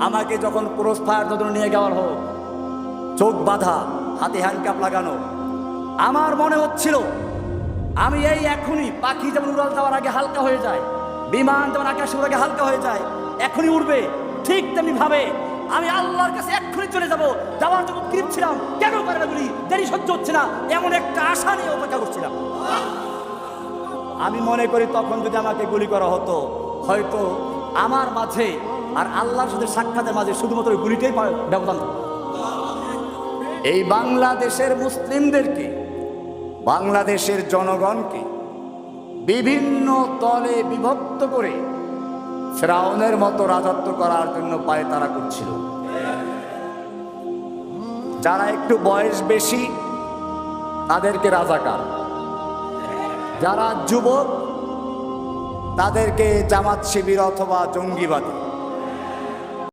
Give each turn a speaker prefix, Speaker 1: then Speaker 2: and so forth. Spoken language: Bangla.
Speaker 1: আমাকে যখন ক্রস ফায়ার যখন নিয়ে যাওয়ার হোক, চোখ বাঁধা, হাতে হ্যান্ডকাপ লাগানো, আমার মনে হচ্ছিল আমি এই এখনই, পাখি যেমন উড়াল দেওয়ার আগে হালকা হয়ে যায়, বিমান যেমন আকাশে আগে হালকা হয়ে যায়, এখনই উড়বে, ঠিক তেমনি ভাবে আমি আল্লাহর কাছে এক্ষুনি চলে যাব। যাওয়ার জন্য গ্রিপ ছিলাম, কেন পারে না বলি, দেরি সহ্য হচ্ছে না, এমন একটা আশা নিয়ে অপেক্ষা করছিলাম। আমি মনে করি তখন যদি আমাকে গুলি করা হতো, হয়তো আমার মাঝে আর আল্লাহর সাথে সাক্ষাতের মাঝে শুধুমাত্র গুলিটাই ব্যবধান হতো। এই বাংলাদেশের মুসলিমদেরকে, বাংলাদেশের জনগণকে বিভিন্ন দলে বিভক্ত করে ফিরআউনের মতো রাজত্ব করার জন্য পায়তারা করছিল। যারা একটু বয়স বেশি তাদেরকে রাজাকার, যারা যুবক তাদেরকে জামাত শিবির অথবা জঙ্গিবাদী,